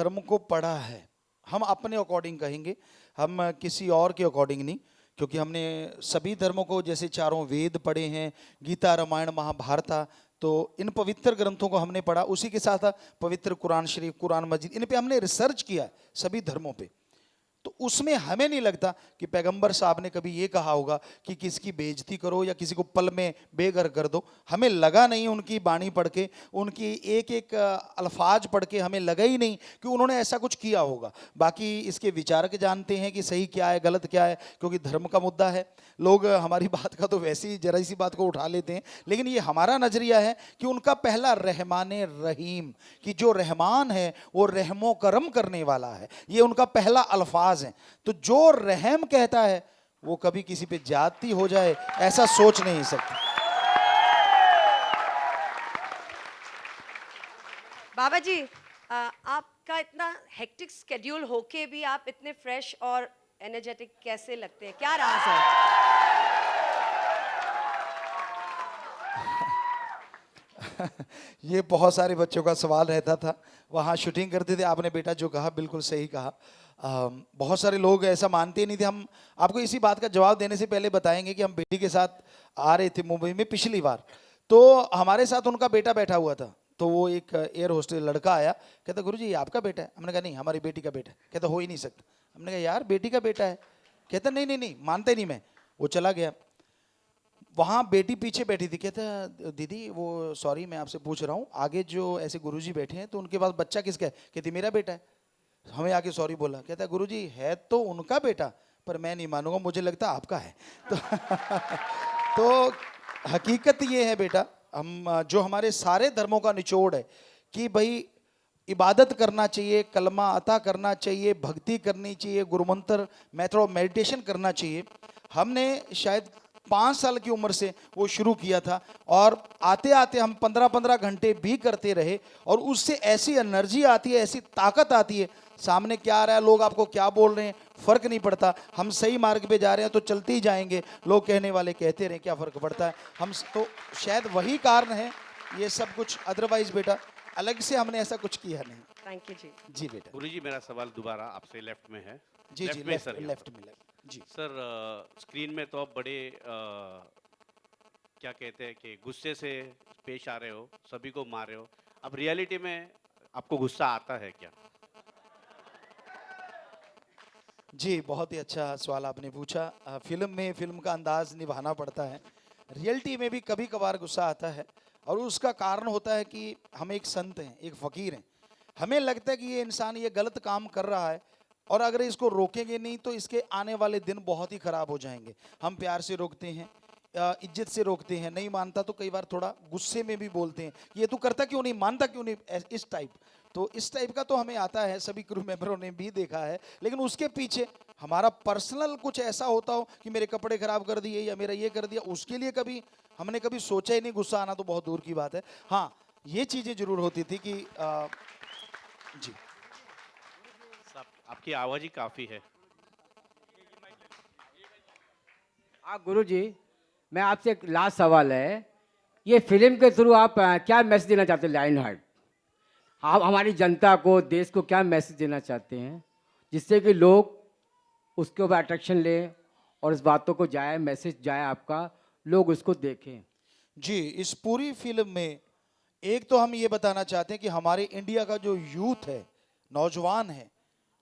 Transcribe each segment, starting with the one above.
धर्म को पढ़ा है, हम अपने अकॉर्डिंग कहेंगे, हम किसी और के अकॉर्डिंग नहीं, क्योंकि हमने सभी धर्मों को, जैसे चारों वेद पढ़े हैं, गीता रामायण महाभारत, तो इन पवित्र ग्रंथों को हमने पढ़ा, उसी के साथ पवित्र कुरान शरीफ, कुरान मजीद, इन पे हमने रिसर्च किया है, सभी धर्मों पे। तो उसमें हमें नहीं लगता कि पैगंबर साहब ने कभी ये कहा होगा कि किसकी बेइज्जती करो या किसी को पल में बेघर कर दो। हमें लगा नहीं, उनकी बाणी पढ़ के, उनकी एक एक अल्फाज पढ़ के हमें लगा ही नहीं कि उन्होंने ऐसा कुछ किया होगा। बाकी इसके विचारक जानते हैं कि सही क्या है गलत क्या है, क्योंकि धर्म का मुद्दा है। लोग हमारी बात का तो वैसे ही जरा सी बात को उठा लेते हैं, लेकिन ये हमारा नजरिया है कि उनका पहला रहमान रहीम, कि जो रहमान है वो रहमो करम करने वाला है, ये उनका पहला अल्फाज है। तो जो रहम कहता है वो कभी किसी पे जाती हो जाए ऐसा सोच नहीं सकता। बाबा जी, आपका इतना हेक्टिक स्केड्यूल होके भी आप इतने फ्रेश और एनर्जेटिक कैसे लगते हैं, क्या राज है? ये बहुत सारे बच्चों का सवाल रहता था, वहाँ शूटिंग करते थे। आपने बेटा जो कहा बिल्कुल सही कहा। बहुत सारे लोग ऐसा मानते ही नहीं थे। हम आपको इसी बात का जवाब देने से पहले बताएंगे कि हम बेटी के साथ आ रहे थे मुंबई में पिछली बार, तो हमारे साथ उनका बेटा बैठा हुआ था। तो वो एक एयर होस्टेस लड़का आया, कहता गुरुजी ये आपका बेटा है? हमने कहा नहीं, हमारी बेटी का बेटा है। कहता हो ही नहीं सकता। हमने कहा यार बेटी का बेटा है। कहता नहीं नहीं नहीं, मानते नहीं मैं। वो चला गया। वहाँ बेटी पीछे बैठी थी, कहता दीदी वो सॉरी मैं आपसे पूछ रहा हूँ, आगे जो ऐसे गुरुजी बैठे हैं तो उनके पास बच्चा किसका है? कहती मेरा बेटा है। हमें आके सॉरी बोला, कहता गुरुजी है तो उनका बेटा, पर मैं नहीं मानूंगा, मुझे लगता आपका है। तो तो हकीकत ये है बेटा, हम जो हमारे सारे धर्मों का निचोड़ है कि भाई इबादत करना चाहिए, कलमा अता करना चाहिए, भक्ति करनी चाहिए, गुरुमंत्र मेथड ऑफ मेडिटेशन करना चाहिए। हमने शायद 5 साल की उम्र से वो शुरू किया था, और आते आते हम 15-15 घंटे भी करते रहे, और उससे ऐसी एनर्जी आती है, ऐसी ताकत आती है। सामने क्या आ रहा है, लोग आपको क्या बोल रहे हैं, फर्क नहीं पड़ता। हम सही मार्ग पे जा रहे हैं तो चलते ही जाएंगे, लोग कहने वाले कहते रहे, क्या फर्क पड़ता है। हम तो शायद वही कारण है ये सब कुछ, अदरवाइज बेटा अलग से हमने ऐसा कुछ किया नहीं। थैंक यू जी। जी बेटा। गुरुजी मेरा सवाल दोबारा आपसे लेफ्ट में है। जी जी, लेफ्ट में लेफ्ट सर, यहाँ लेफ्ट पर। में लेफ्ट जी। सर, स्क्रीन में तो आप बड़े क्या कहते हैं कि गुस्से से पेश आ रहे हो, सभी को मार रहे हो। अब रियलिटी में आपको गुस्सा आता है क्या? जी, बहुत ही अच्छा सवाल आपने पूछा। फिल्म में फिल्म का अंदाज निभाना पड़ता है, रियलिटी में भी कभी कभार गुस्सा आता है, और उसका कारण होता है कि हम एक संत हैं, एक फकीर हैं। हमें लगता है कि ये इंसान ये गलत काम कर रहा है, और अगर इसको रोकेंगे नहीं तो इसके आने वाले दिन बहुत ही खराब हो जाएंगे। हम प्यार से रोकते हैं, इज्जत से रोकते हैं, नहीं मानता तो कई बार थोड़ा गुस्से में भी बोलते हैं, ये तू करता क्यों नहीं, मानता क्यों नहीं, इस टाइप। तो इस टाइप का तो हमें आता है, सभी क्रू मेंबरों ने भी देखा है। लेकिन उसके पीछे हमारा पर्सनल कुछ ऐसा होता हो कि मेरे कपड़े खराब कर दिए या मेरा ये कर दिया, उसके लिए कभी हमने कभी सोचा ही नहीं। गुस्सा आना तो बहुत दूर की बात है। हाँ, ये चीज़ें जरूर होती थी कि जी। आपकी आवाज़ ही काफ़ी है। हाँ गुरुजी, मैं आपसे एक लास्ट सवाल है, ये फिल्म के थ्रू आप क्या मैसेज देना चाहते हैं लाइन हार्ट? आप हमारी जनता को, देश को क्या मैसेज देना चाहते हैं जिससे कि लोग उसके ऊपर अट्रैक्शन लें और इस बातों को जाए, मैसेज जाए आपका, लोग उसको देखें? जी, इस पूरी फिल्म में एक तो हम ये बताना चाहते हैं कि हमारे इंडिया का जो यूथ है, नौजवान है,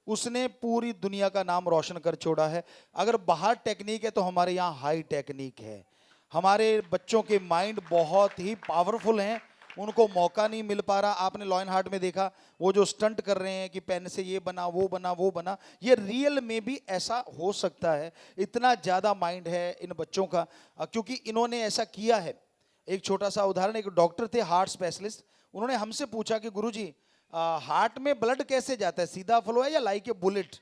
उसने पूरी दुनिया का नाम रोशन कर छोड़ा है। अगर बाहर टेक्निक है तो हमारे यहाँ हाई टेक्निक है। हमारे बच्चों के माइंड बहुत ही पावरफुल हैं, उनको मौका नहीं मिल पा रहा। आपने लॉयन हार्ट में देखा, वो जो स्टंट कर रहे हैं कि पेन से ये बना वो बना वो बना, ये रियल में भी ऐसा हो सकता है। इतना ज़्यादा माइंड है इन बच्चों का, क्योंकि इन्होंने ऐसा किया है। एक छोटा सा उदाहरण, एक डॉक्टर थे हार्ट स्पेशलिस्ट, उन्होंने हमसे पूछा कि गुरुजी हार्ट में ब्लड कैसे जाता है, सीधा फ्लो है या लाइक ए बुलेट?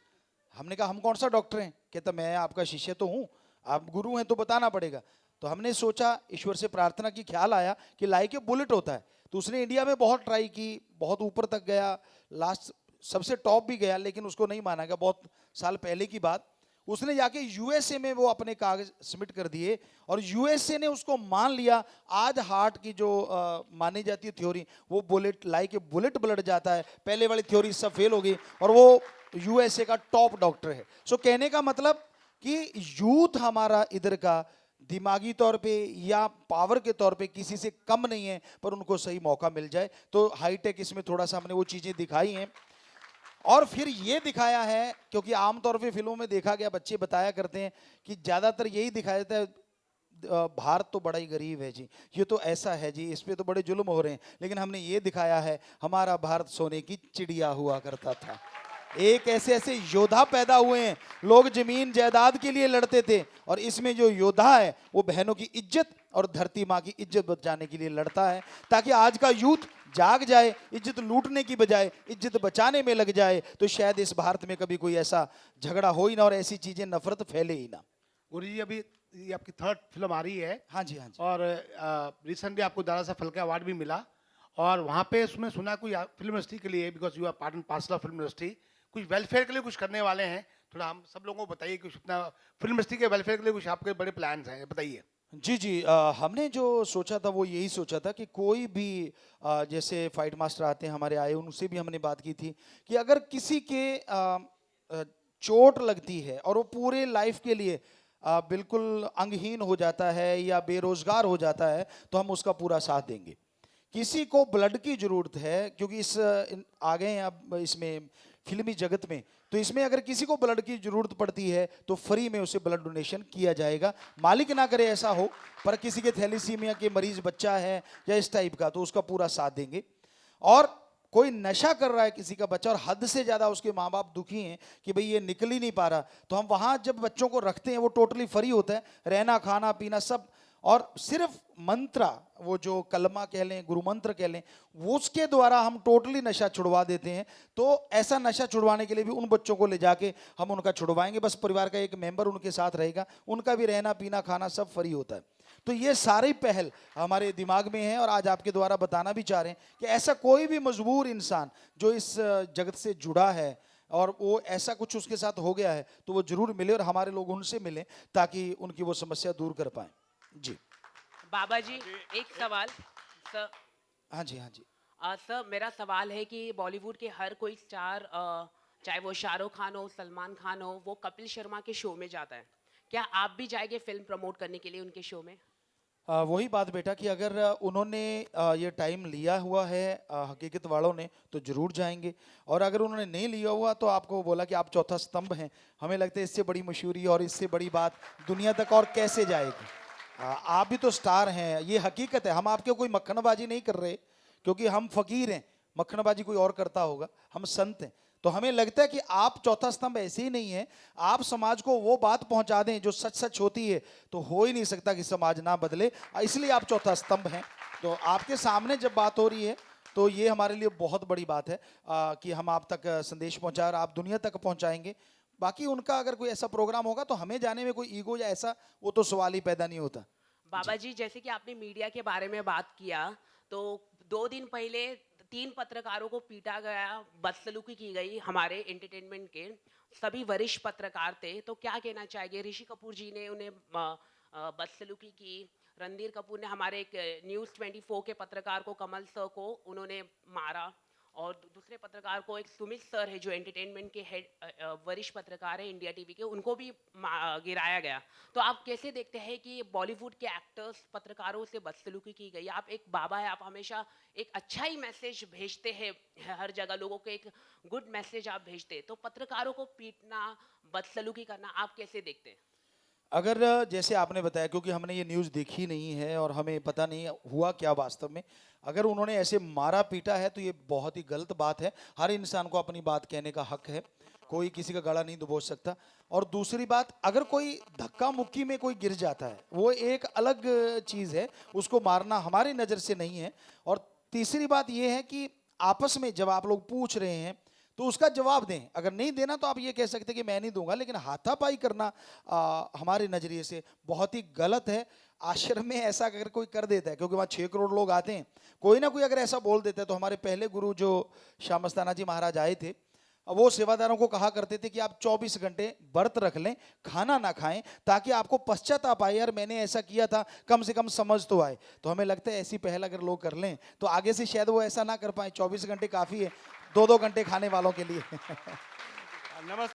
हमने कहा हम कौन सा डॉक्टर हैं? कहता मैं आपका शिष्य तो हूँ, आप गुरु हैं तो बताना पड़ेगा। तो हमने सोचा, ईश्वर से प्रार्थना की, ख्याल आया कि लाइक ए बुलेट होता है। तो उसने इंडिया में बहुत ट्राई की, बहुत ऊपर तक गया, लास्ट सबसे टॉप भी गया, लेकिन उसको नहीं माना गया। बहुत साल पहले की बात, उसने जाके यूएसए में वो अपने कागज सबमिट कर दिए और यूएसए ने उसको मान लिया। आज हार्ट की जो मानी जाती है थ्योरी, वो बुलेट लाइक बुलेट ब्लड जाता है, पहले वाली थ्योरी सब फेल हो गई और वो यूएसए का टॉप डॉक्टर है। सो कहने का मतलब कि यूथ हमारा इधर का दिमागी तौर पे या पावर के तौर पे किसी से कम नहीं है, पर उनको सही मौका मिल जाए तो हाईटेक इसमें थोड़ा सा हमने वो चीजें दिखाई हैं। और फिर ये दिखाया है, क्योंकि आमतौर पे फिल्मों में देखा गया, बच्चे बताया करते हैं कि ज्यादातर यही दिखाया जाता है, भारत तो बड़ा ही गरीब है जी, ये तो ऐसा है जी, इस पे तो बड़े जुल्म हो रहे हैं। लेकिन हमने ये दिखाया है हमारा भारत सोने की चिड़िया हुआ करता था। एक ऐसे ऐसे योद्धा पैदा हुए हैं, लोग जमीन जायदाद के लिए लड़ते थे, और इसमें जो योद्धा है वो बहनों की इज्जत और धरती माँ की इज्जत बचाने के लिए लड़ता है, ताकि आज का यूथ जाग जाए, इज्जत लूटने की बजाय इज्जत बचाने में लग जाए, तो शायद इस भारत में कभी कोई ऐसा झगड़ा हो ही ना और ऐसी चीजें नफरत फैले ही ना। गुरु जी, अभी ये आपकी 3rd फिल्म आ रही है हाँ जी, हाँ जी। और रिसेंटली आपको दादा साहब फाल्के अवार्ड भी मिला, और वहाँ पे उसमें सुना कोई फिल्म इंडस्ट्री के लिए, because you are part and parcel of film industry, कुछ वेलफेयर के लिए कुछ करने वाले हैं। थोड़ा हम सब लोगों को बताइए कुछ अपना फिल्म इंडस्ट्री के वेलफेयर के लिए कुछ आपके बड़े प्लान्स हैं, बताइए। जी जी, हमने जो सोचा था वो यही सोचा था कि कोई भी जैसे फाइट मास्टर आते हैं हमारे आए, उनसे भी हमने बात की थी कि अगर किसी के चोट लगती है और वो पूरे लाइफ के लिए बिल्कुल अंगहीन हो जाता है या बेरोजगार हो जाता है, तो हम उसका पूरा साथ देंगे। किसी को ब्लड की जरूरत है, क्योंकि आ गए हैं अब इसमें फिल्मी जगत में, तो इसमें अगर किसी को ब्लड की जरूरत पड़ती है तो फ्री में उसे ब्लड डोनेशन किया जाएगा। मालिक ना करे ऐसा हो, पर किसी के थैलीसीमिया के मरीज बच्चा है या इस टाइप का, तो उसका पूरा साथ देंगे। और कोई नशा कर रहा है किसी का बच्चा और हद से ज्यादा उसके माँ बाप दुखी हैं कि भाई ये निकल ही नहीं पा रहा, तो हम वहां जब बच्चों को रखते हैं वो टोटली फ्री होता है, रहना खाना पीना सब, और सिर्फ मंत्रा, वो जो कलमा कह लें, गुरु मंत्र कह लें, वो उसके द्वारा हम टोटली नशा छुड़वा देते हैं। तो ऐसा नशा छुड़वाने के लिए भी उन बच्चों को ले जाके हम उनका छुड़वाएंगे, बस परिवार का एक मेंबर उनके साथ रहेगा, उनका भी रहना पीना खाना सब फ्री होता है। तो ये सारी पहल हमारे दिमाग में है और आज आपके द्वारा बताना भी चाह रहे हैं कि ऐसा कोई भी मजबूर इंसान जो इस जगत से जुड़ा है और वो ऐसा कुछ उसके साथ हो गया है, तो वो जरूर मिले और हमारे लोग उनसे मिलें ताकि उनकी वो समस्या दूर कर पाएं। जी बाबा जी, एक सवाल सर। हाँ जी, हाँ जी। सर, मेरा सवाल है कि बॉलीवुड के हर कोई स्टार, चाहे वो शाहरुख खान हो, सलमान खान हो, वो कपिल शर्मा के शो में जाता है। क्या आप भी जाएंगे फिल्म प्रमोट करने के लिए उनके शो में? वही बात बेटा कि अगर उन्होंने ये टाइम लिया हुआ है हकीकत वालों ने, तो जरूर जाएंगे, और अगर उन्होंने नहीं लिया हुआ तो आपको बोला कि आप चौथा स्तंभ हैं, हमें लगता है इससे बड़ी मशहूरी और इससे बड़ी बात दुनिया तक और कैसे जाएगी। आप भी तो स्टार हैं, ये हकीकत है, हम आपके कोई मक्खनबाजी नहीं कर रहे, क्योंकि हम फकीर हैं, मक्खनबाजी कोई और करता होगा, हम संत हैं। तो हमें लगता है कि आप चौथा स्तंभ ऐसे ही नहीं है, आप समाज को वो बात पहुंचा दें जो सच सच होती है, तो हो ही नहीं सकता कि समाज ना बदले, इसलिए आप चौथा स्तंभ हैं। तो आपके सामने जब बात हो रही है तो ये हमारे लिए बहुत बड़ी बात है कि हम आप तक संदेश पहुंचा और आप दुनिया तक पहुंचाएंगे। बाकी उनका अगर कोई ऐसा प्रोग्राम होगा तो हमें जाने में कोई ईगो या ऐसा वो तो सवाल ही पैदा नहीं होता। बाबा जी, जैसे कि आपने मीडिया के बारे में बात किया, तो 2 दिन पहले 3 पत्रकारों को पीटा गया, बदसलूकी की गई हमारे एंटरटेनमेंट के, सभी वरिष्ठ पत्रकार थे। तो क्या कहना चाहेंगे? ऋषि कपूर जी ने उन्हें बदसलूकी की, रणधीर कपूर ने हमारे एक न्यूज़ 24 के पत्रकार को, कमल सर को उन्होंने मारा, और दूसरे पत्रकार को, एक सुमित सर है जो एंटरटेनमेंट के हेड वरिष्ठ पत्रकार है इंडिया टीवी के, उनको भी गिराया गया। तो आप कैसे देखते हैं कि बॉलीवुड के एक्टर्स, पत्रकारों से बदसलूकी की गई? आप एक बाबा है, आप हमेशा एक अच्छा ही मैसेज भेजते हैं हर जगह, लोगों को एक गुड मैसेज आप भेजते हैं, तो पत्रकारों को पीटना, बदसलूकी करना आप कैसे देखते हैं? अगर जैसे आपने बताया, क्योंकि हमने ये न्यूज़ देखी नहीं है और हमें पता नहीं हुआ क्या वास्तव में, अगर उन्होंने ऐसे मारा पीटा है तो ये बहुत ही गलत बात है। हर इंसान को अपनी बात कहने का हक है, कोई किसी का गला नहीं दबोच सकता। और दूसरी बात, अगर कोई धक्का मुक्की में कोई गिर जाता है वो एक अलग चीज़ है, उसको मारना हमारी नज़र से नहीं है। और तीसरी बात ये है कि आपस में जब आप लोग पूछ रहे हैं तो उसका जवाब दें, अगर नहीं देना तो आप ये कह सकते कि मैं नहीं दूंगा, लेकिन हाथापाई करना हमारे नज़रिए से बहुत ही गलत है। आश्रम में ऐसा अगर कोई कर देता है, क्योंकि वहाँ 6 करोड़ लोग आते हैं, कोई ना कोई अगर ऐसा बोल देता है, तो हमारे पहले गुरु जो श्याम मस्ताना जी महाराज आए थे, वो सेवादारों को कहा करते थे कि आप 24 घंटे व्रत रख लें, खाना ना खाएं, ताकि आपको पश्चाताप आए, यार मैंने ऐसा किया था, कम से कम समझ तो आए। तो हमें लगता है ऐसी पहल अगर लोग कर लें तो आगे से शायद वो ऐसा ना कर पाए। 24 घंटे काफ़ी है 2-2 घंटे खाने वालों के लिए। नमस्ते।